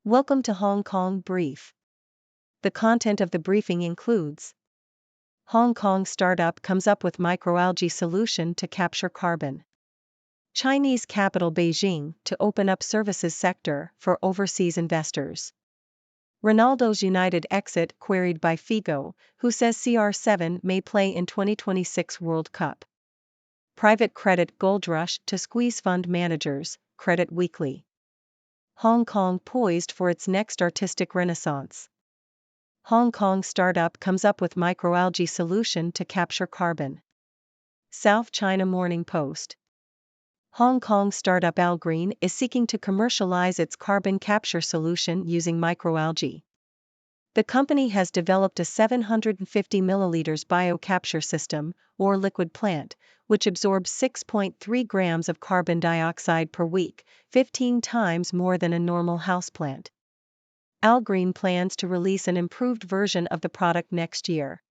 Welcome to Hong Kong Brief. The content of the briefing includes: Hong Kong startup comes up with microalgae solution to capture carbon. Chinese capital Beijing to open up services sector for overseas investors. Ronaldo's United exit queried by Figo, who says CR7 may play in 2026 World Cup. Private credit gold rush to squeeze fund managers, Credit Weekly. Hong Kong poised for its next artistic renaissance. Hong Kong startup comes up with microalgae solution to capture carbon. South China Morning Post. Hong Kong startup Algreen is seeking to commercialize its carbon capture solution using microalgae. The company has developed a 750 milliliters biocapture system, or liquid plant, which absorbs 6.3 grams of carbon dioxide per week, 15 times more than a normal houseplant. Algreen plans to release an improved version of the product next year.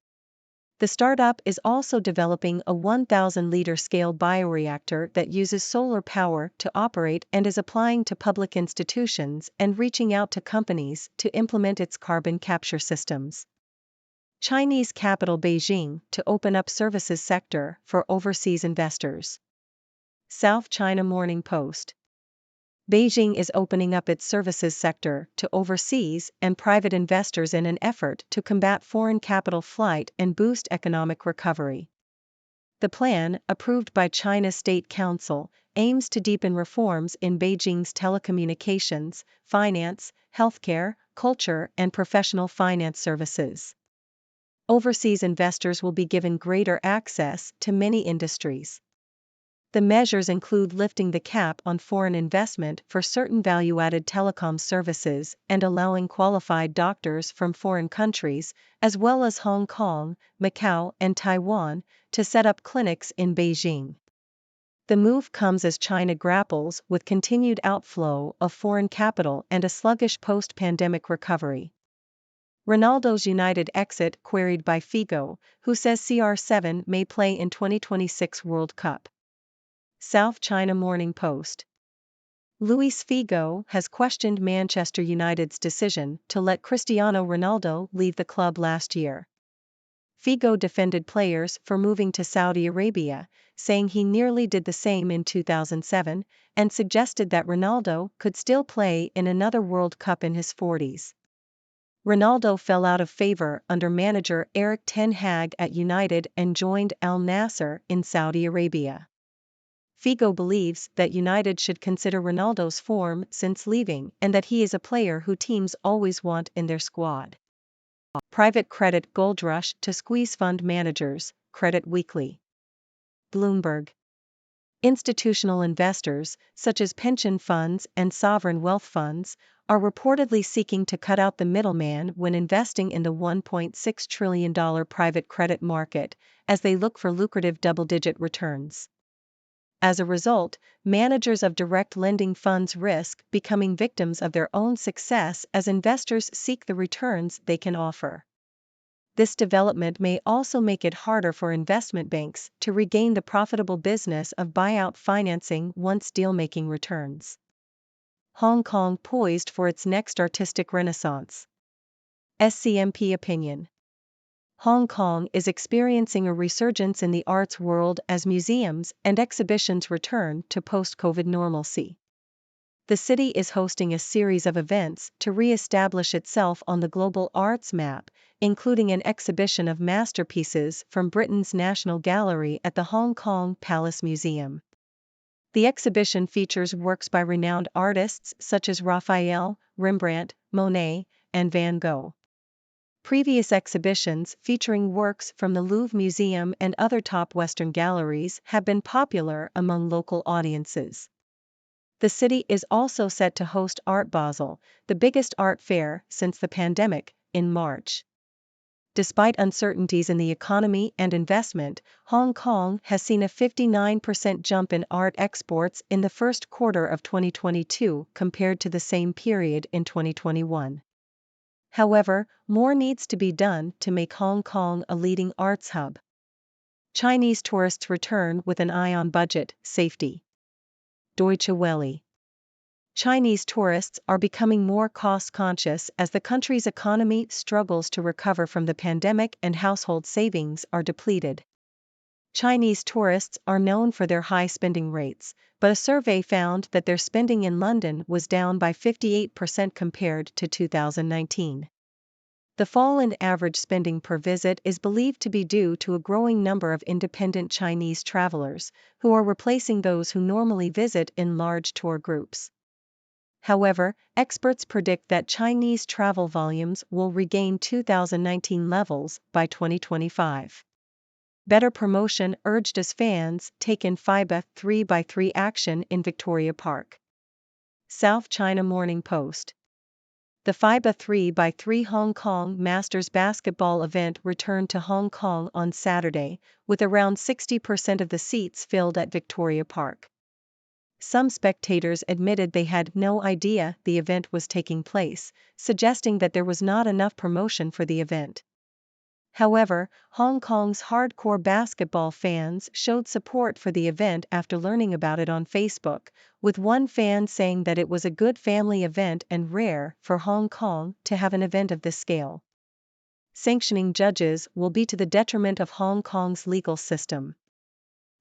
The startup is also developing a 1,000-liter scale bioreactor that uses solar power to operate and is applying to public institutions and reaching out to companies to implement its carbon capture systems. Chinese capital Beijing to open up services sector for overseas investors. South China Morning Post. Beijing is opening up its services sector to overseas and private investors in an effort to combat foreign capital flight and boost economic recovery. The plan, approved by China's State Council, aims to deepen reforms in Beijing's telecommunications, finance, healthcare, culture, and professional finance services. Overseas investors will be given greater access to many industries. The measures include lifting the cap on foreign investment for certain value-added telecom services and allowing qualified doctors from foreign countries, as well as Hong Kong, Macau, and Taiwan, to set up clinics in Beijing. The move comes as China grapples with continued outflow of foreign capital and a sluggish post-pandemic recovery. Ronaldo's United exit queried by Figo, who says CR7 may play in 2026 World Cup. South China Morning Post. Luis Figo has questioned Manchester United's decision to let Cristiano Ronaldo leave the club last year. Figo defended players for moving to Saudi Arabia, saying he nearly did the same in 2007, and suggested that Ronaldo could still play in another World Cup in his 40s. Ronaldo fell out of favor under manager Erik ten Hag at United and joined Al Nassr in Saudi Arabia. Figo believes that United should consider Ronaldo's form since leaving and that he is a player who teams always want in their squad. Private credit gold rush to squeeze fund managers, Credit Weekly. Bloomberg. Institutional investors, such as pension funds and sovereign wealth funds, are reportedly seeking to cut out the middleman when investing in the $1.6 trillion private credit market, as they look for lucrative double-digit returns. As a result, managers of direct lending funds risk becoming victims of their own success as investors seek the returns they can offer. This development may also make it harder for investment banks to regain the profitable business of buyout financing once deal-making returns. Hong Kong poised for its next artistic renaissance. SCMP opinion. Hong Kong is experiencing a resurgence in the arts world as museums and exhibitions return to post-COVID normalcy. The city is hosting a series of events to re-establish itself on the global arts map, including an exhibition of masterpieces from Britain's National Gallery at the Hong Kong Palace Museum. The exhibition features works by renowned artists such as Raphael, Rembrandt, Monet, and Van Gogh. Previous exhibitions featuring works from the Louvre Museum and other top Western galleries have been popular among local audiences. The city is also set to host Art Basel, the biggest art fair since the pandemic, in March. Despite uncertainties in the economy and investment, Hong Kong has seen a 59% jump in art exports in the first quarter of 2022 compared to the same period in 2021. However, more needs to be done to make Hong Kong a leading arts hub. Chinese tourists return with an eye on budget, safety. Deutsche Welle. Chinese tourists are becoming more cost-conscious as the country's economy struggles to recover from the pandemic and household savings are depleted. Chinese tourists are known for their high spending rates, but a survey found that their spending in London was down by 58% compared to 2019. The fall in average spending per visit is believed to be due to a growing number of independent Chinese travelers, who are replacing those who normally visit in large tour groups. However, experts predict that Chinese travel volumes will regain 2019 levels by 2025. Better promotion urged as fans take in FIBA 3x3 action in Victoria Park. South China Morning Post. The FIBA 3x3 Hong Kong Masters basketball event returned to Hong Kong on Saturday, with around 60% of the seats filled at Victoria Park. Some spectators admitted they had no idea the event was taking place, suggesting that there was not enough promotion for the event. However, Hong Kong's hardcore basketball fans showed support for the event after learning about it on Facebook, with one fan saying that it was a good family event and rare for Hong Kong to have an event of this scale. Sanctioning judges will be to the detriment of Hong Kong's legal system.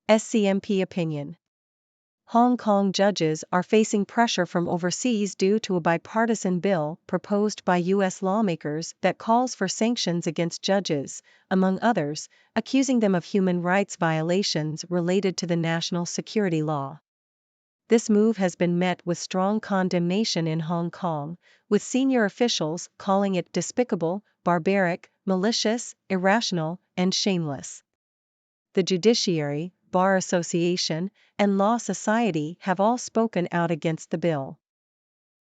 SCMP opinion. Hong Kong judges are facing pressure from overseas due to a bipartisan bill proposed by U.S. lawmakers that calls for sanctions against judges, among others, accusing them of human rights violations related to the national security law. This move has been met with strong condemnation in Hong Kong, with senior officials calling it despicable, barbaric, malicious, irrational, and shameless. The judiciary, Bar Association, and Law Society have all spoken out against the bill.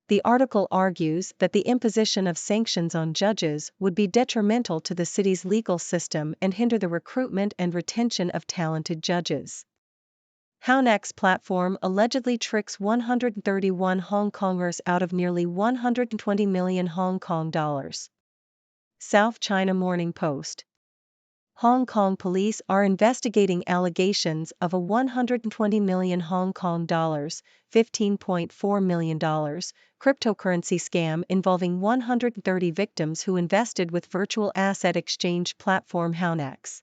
The article argues that the imposition of sanctions on judges would be detrimental to the city's legal system and hinder the recruitment and retention of talented judges. Hownax platform allegedly tricks 131 Hong Kongers out of nearly 120 million Hong Kong dollars. South China Morning Post. Hong Kong police are investigating allegations of a 120 million Hong Kong dollars, $15.4 million, cryptocurrency scam involving 130 victims who invested with virtual asset exchange platform Hownax.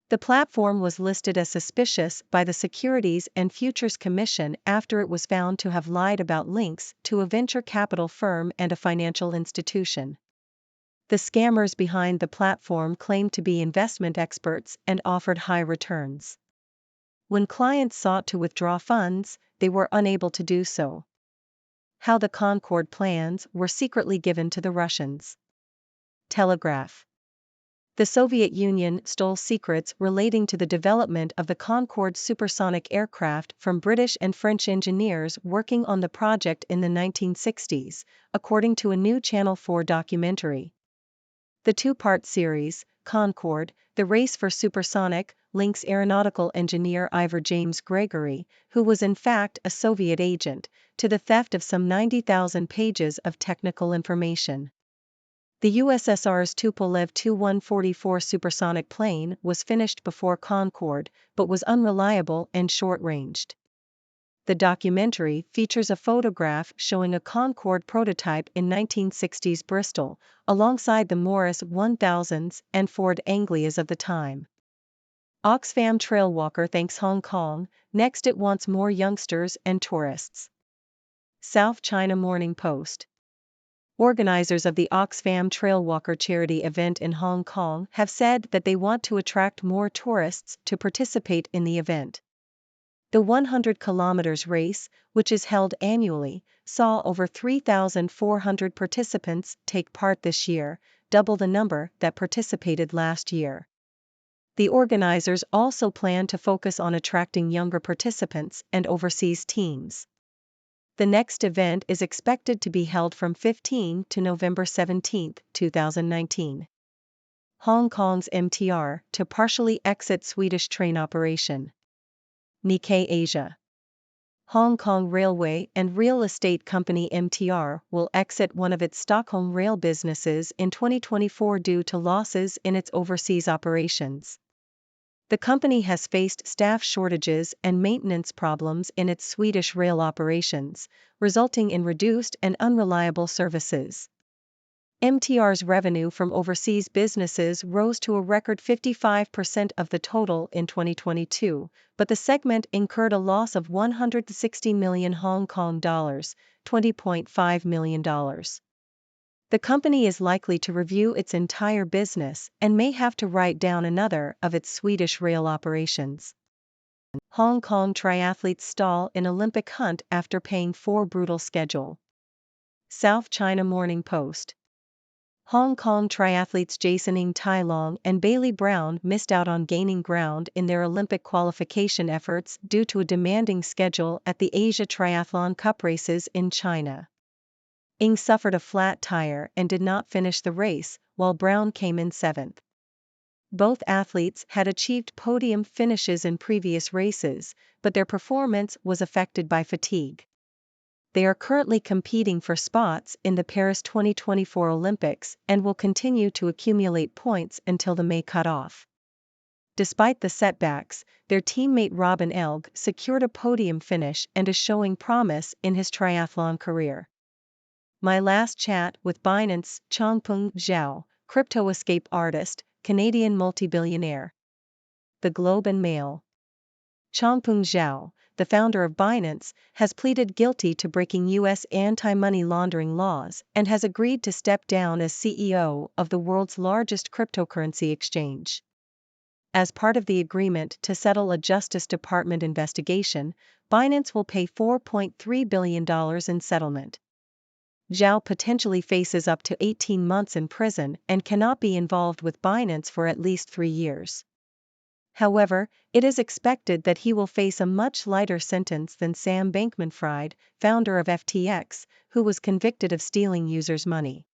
The platform was listed as suspicious by the Securities and Futures Commission after it was found to have lied about links to a venture capital firm and a financial institution. The scammers behind the platform claimed to be investment experts and offered high returns. When clients sought to withdraw funds, they were unable to do so. How the Concorde plans were secretly given to the Russians. Telegraph. The Soviet Union stole secrets relating to the development of the Concorde supersonic aircraft from British and French engineers working on the project in the 1960s, according to a new Channel 4 documentary. The two-part series, Concorde, The Race for Supersonic, links aeronautical engineer Ivor James Gregory, who was in fact a Soviet agent, to the theft of some 90,000 pages of technical information. The USSR's Tupolev Tu-144 supersonic plane was finished before Concorde, but was unreliable and short-ranged. The documentary features a photograph showing a Concorde prototype in 1960s Bristol, alongside the Morris 1000s and Ford Anglias of the time. Oxfam Trailwalker thanks Hong Kong, next it wants more youngsters and tourists. South China Morning Post. Organizers of the Oxfam Trailwalker charity event in Hong Kong have said that they want to attract more tourists to participate in the event. The 100 km race, which is held annually, saw over 3,400 participants take part this year, double the number that participated last year. The organizers also plan to focus on attracting younger participants and overseas teams. The next event is expected to be held from 15 to November 17, 2019. Hong Kong's MTR to partially exit Swedish train operation. Nikkei Asia. Hong Kong Railway and real estate company MTR will exit one of its Stockholm rail businesses in 2024 due to losses in its overseas operations. The company has faced staff shortages and maintenance problems in its Swedish rail operations, resulting in reduced and unreliable services. MTR's revenue from overseas businesses rose to a record 55% of the total in 2022, but the segment incurred a loss of 160 million Hong Kong dollars, $20.5 million. The company is likely to review its entire business and may have to write down another of its Swedish rail operations. Hong Kong triathletes stall in Olympic hunt after paying for brutal schedule. South China Morning Post. Hong Kong triathletes Jason Ng Tai Long and Bailey Brown missed out on gaining ground in their Olympic qualification efforts due to a demanding schedule at the Asia Triathlon Cup races in China. Ng suffered a flat tire and did not finish the race, while Brown came in seventh. Both athletes had achieved podium finishes in previous races, but their performance was affected by fatigue. They are currently competing for spots in the Paris 2024 Olympics and will continue to accumulate points until the May cutoff. Despite the setbacks, their teammate Robin Elg secured a podium finish and is showing promise in his triathlon career. My last chat with Binance Changpeng Zhao, crypto escape artist, Canadian multi-billionaire. The Globe and Mail. Changpeng Zhao, the founder of Binance, has pleaded guilty to breaking U.S. anti-money laundering laws and has agreed to step down as CEO of the world's largest cryptocurrency exchange. As part of the agreement to settle a Justice Department investigation, Binance will pay $4.3 billion in settlement. Zhao potentially faces up to 18 months in prison and cannot be involved with Binance for at least 3 years. However, it is expected that he will face a much lighter sentence than Sam Bankman-Fried, founder of FTX, who was convicted of stealing users' money.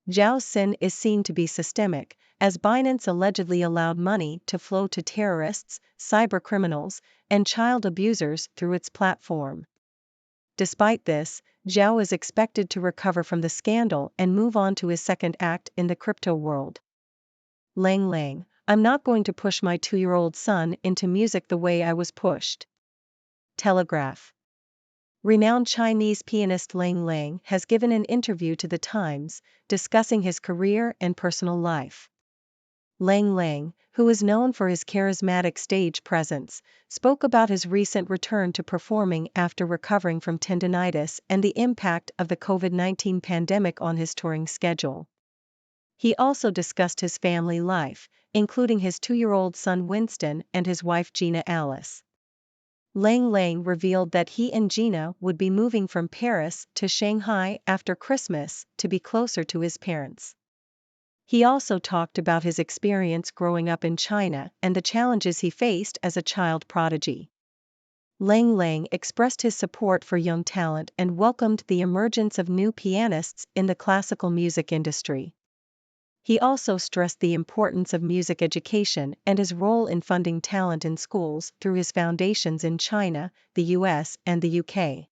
Zhao's sin is seen to be systemic, as Binance allegedly allowed money to flow to terrorists, cybercriminals, and child abusers through its platform. Despite this, Zhao is expected to recover from the scandal and move on to his second act in the crypto world. Lang Lang, I'm not going to push my 2-year-old son into music the way I was pushed. Telegraph. Renowned Chinese pianist Lang Lang has given an interview to The Times, discussing his career and personal life. Lang Lang, who is known for his charismatic stage presence, spoke about his recent return to performing after recovering from tendinitis and the impact of the COVID-19 pandemic on his touring schedule. He also discussed his family life, including his 2-year-old son Winston and his wife Gina Alice. Lang Lang revealed that he and Gina would be moving from Paris to Shanghai after Christmas to be closer to his parents. He also talked about his experience growing up in China and the challenges he faced as a child prodigy. Lang Lang expressed his support for young talent and welcomed the emergence of new pianists in the classical music industry. He also stressed the importance of music education and his role in funding talent in schools through his foundations in China, the US, and the UK.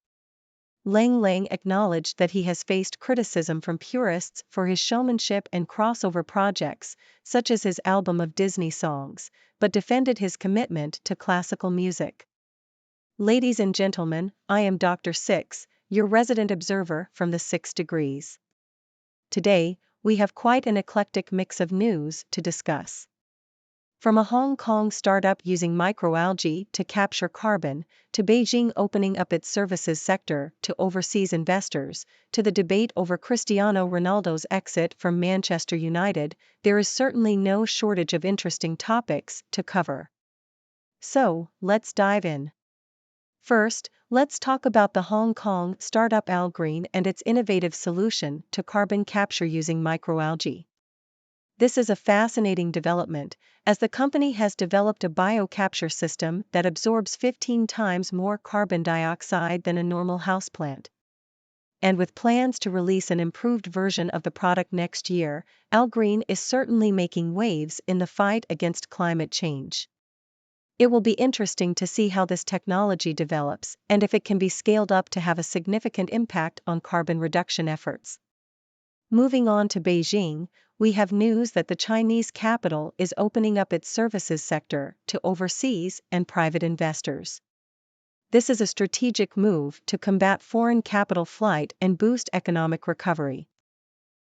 Lang Lang acknowledged that he has faced criticism from purists for his showmanship and crossover projects, such as his album of Disney songs, but defended his commitment to classical music. Ladies and gentlemen, I am Dr. Six, your resident observer from the 6 degrees. Today, we have quite an eclectic mix of news to discuss. From a Hong Kong startup using microalgae to capture carbon, to Beijing opening up its services sector to overseas investors, to the debate over Cristiano Ronaldo's exit from Manchester United, there is certainly no shortage of interesting topics to cover. So, let's dive in. First, let's talk about the Hong Kong startup Algreen and its innovative solution to carbon capture using microalgae. This is a fascinating development, as the company has developed a biocapture system that absorbs 15 times more carbon dioxide than a normal houseplant. And with plans to release an improved version of the product next year, Algreen is certainly making waves in the fight against climate change. It will be interesting to see how this technology develops and if it can be scaled up to have a significant impact on carbon reduction efforts. Moving on to Beijing, we have news that the Chinese capital is opening up its services sector to overseas and private investors. This is a strategic move to combat foreign capital flight and boost economic recovery.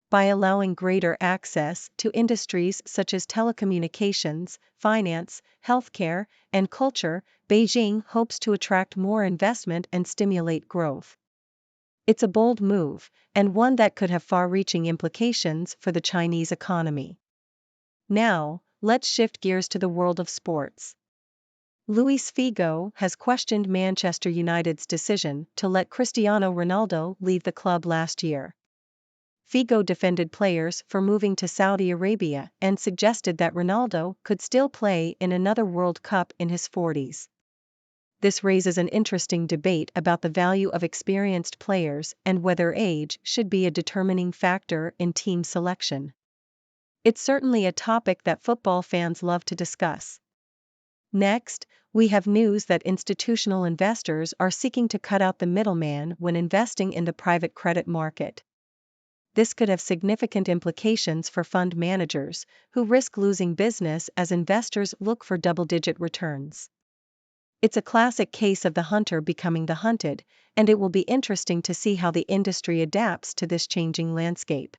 By allowing greater access to industries such as telecommunications, finance, healthcare, and culture, Beijing hopes to attract more investment and stimulate growth. It's a bold move, and one that could have far-reaching implications for the Chinese economy. Now, let's shift gears to the world of sports. Luis Figo has questioned Manchester United's decision to let Cristiano Ronaldo leave the club last year. Figo defended players for moving to Saudi Arabia and suggested that Ronaldo could still play in another World Cup in his 40s. This raises an interesting debate about the value of experienced players and whether age should be a determining factor in team selection. It's certainly a topic that football fans love to discuss. Next, we have news that institutional investors are seeking to cut out the middleman when investing in the private credit market. This could have significant implications for fund managers, who risk losing business as investors look for double-digit returns. It's a classic case of the hunter becoming the hunted, and it will be interesting to see how the industry adapts to this changing landscape.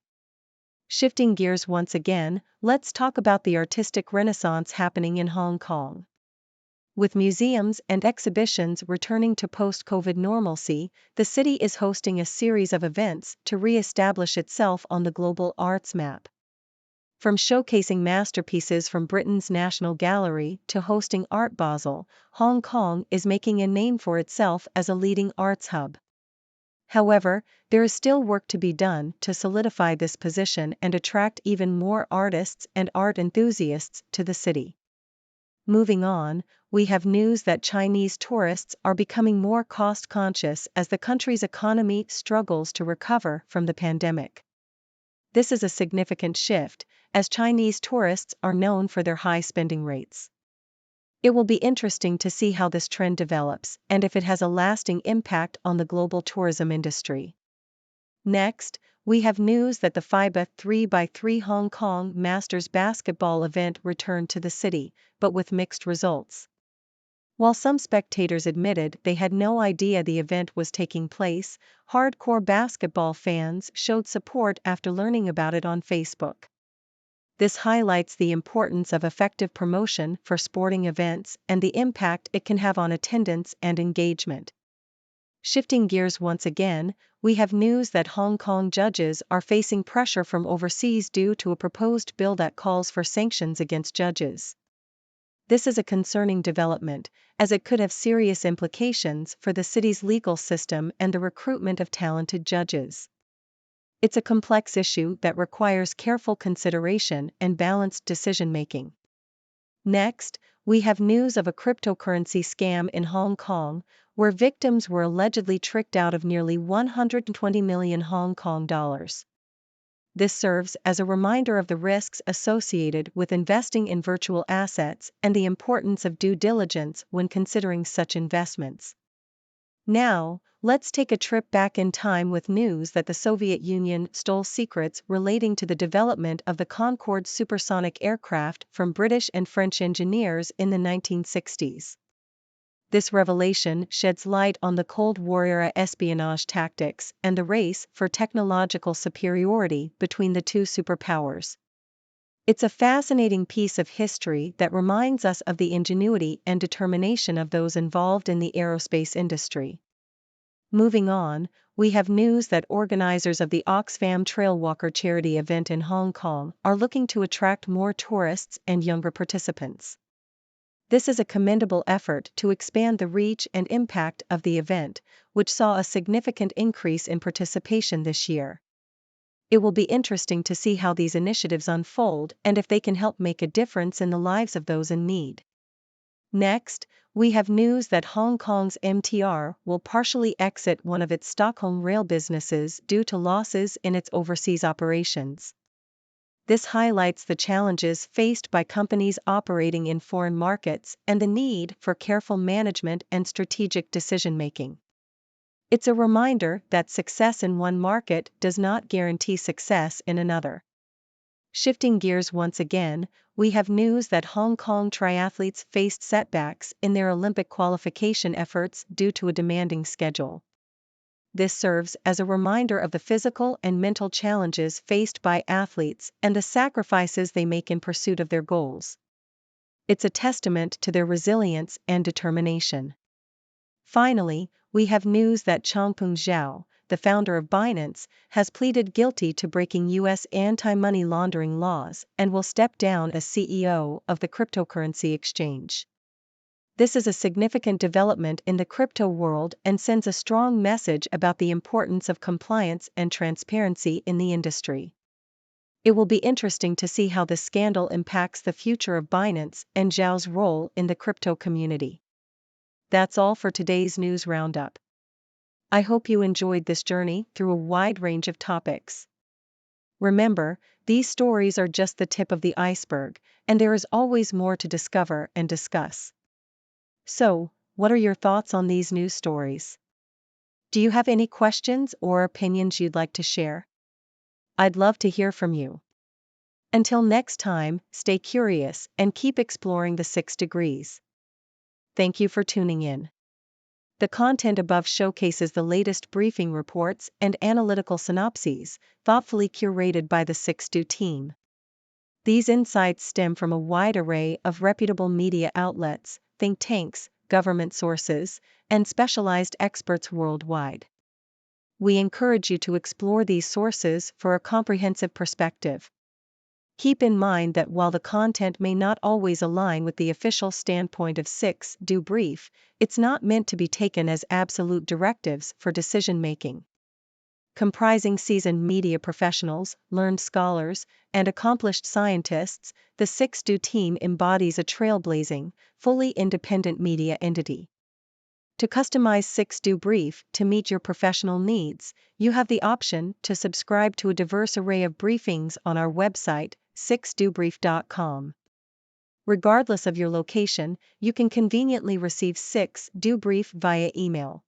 Shifting gears once again, let's talk about the artistic renaissance happening in Hong Kong. With museums and exhibitions returning to post-COVID normalcy, the city is hosting a series of events to re-establish itself on the global arts map. From showcasing masterpieces from Britain's National Gallery to hosting Art Basel, Hong Kong is making a name for itself as a leading arts hub. However, there is still work to be done to solidify this position and attract even more artists and art enthusiasts to the city. Moving on, we have news that Chinese tourists are becoming more cost-conscious as the country's economy struggles to recover from the pandemic. This is a significant shift, as Chinese tourists are known for their high spending rates. It will be interesting to see how this trend develops and if it has a lasting impact on the global tourism industry. Next, we have news that the FIBA 3x3 Hong Kong Masters basketball event returned to the city, but with mixed results. While some spectators admitted they had no idea the event was taking place, hardcore basketball fans showed support after learning about it on Facebook. This highlights the importance of effective promotion for sporting events and the impact it can have on attendance and engagement. Shifting gears once again, we have news that Hong Kong judges are facing pressure from overseas due to a proposed bill that calls for sanctions against judges. This is a concerning development, as it could have serious implications for the city's legal system and the recruitment of talented judges. It's a complex issue that requires careful consideration and balanced decision-making. Next, we have news of a cryptocurrency scam in Hong Kong, where victims were allegedly tricked out of nearly 120 million Hong Kong dollars. This serves as a reminder of the risks associated with investing in virtual assets and the importance of due diligence when considering such investments. Now, let's take a trip back in time with news that the Soviet Union stole secrets relating to the development of the Concorde supersonic aircraft from British and French engineers in the 1960s. This revelation sheds light on the Cold War-era espionage tactics and the race for technological superiority between the two superpowers. It's a fascinating piece of history that reminds us of the ingenuity and determination of those involved in the aerospace industry. Moving on, we have news that organizers of the Oxfam Trailwalker charity event in Hong Kong are looking to attract more tourists and younger participants. This is a commendable effort to expand the reach and impact of the event, which saw a significant increase in participation this year. It will be interesting to see how these initiatives unfold and if they can help make a difference in the lives of those in need. Next, we have news that Hong Kong's MTR will partially exit one of its Stockholm rail businesses due to losses in its overseas operations. This highlights the challenges faced by companies operating in foreign markets and the need for careful management and strategic decision-making. It's a reminder that success in one market does not guarantee success in another. Shifting gears once again, we have news that Hong Kong triathletes faced setbacks in their Olympic qualification efforts due to a demanding schedule. This serves as a reminder of the physical and mental challenges faced by athletes and the sacrifices they make in pursuit of their goals. It's a testament to their resilience and determination. Finally, we have news that Changpeng Zhao, the founder of Binance, has pleaded guilty to breaking U.S. anti-money laundering laws and will step down as CEO of the cryptocurrency exchange. This is a significant development in the crypto world and sends a strong message about the importance of compliance and transparency in the industry. It will be interesting to see how this scandal impacts the future of Binance and Zhao's role in the crypto community. That's all for today's news roundup. I hope you enjoyed this journey through a wide range of topics. Remember, these stories are just the tip of the iceberg, and there is always more to discover and discuss. So, what are your thoughts on these news stories? Do you have any questions or opinions you'd like to share? I'd love to hear from you. Until next time, stay curious and keep exploring the 6 degrees. Thank you for tuning in. The content above showcases the latest briefing reports and analytical synopses, thoughtfully curated by the 6Do team. These insights stem from a wide array of reputable media outlets, think tanks, government sources, and specialized experts worldwide. We encourage you to explore these sources for a comprehensive perspective. Keep in mind that while the content may not always align with the official standpoint of 6Do Brief, it's not meant to be taken as absolute directives for decision-making. Comprising seasoned media professionals, learned scholars, and accomplished scientists, the 6Do team embodies a trailblazing, fully independent media entity. To customize 6Do Brief to meet your professional needs, you have the option to subscribe to a diverse array of briefings on our website, 6dobrief.com. Regardless of your location, you can conveniently receive 6Do Brief via email.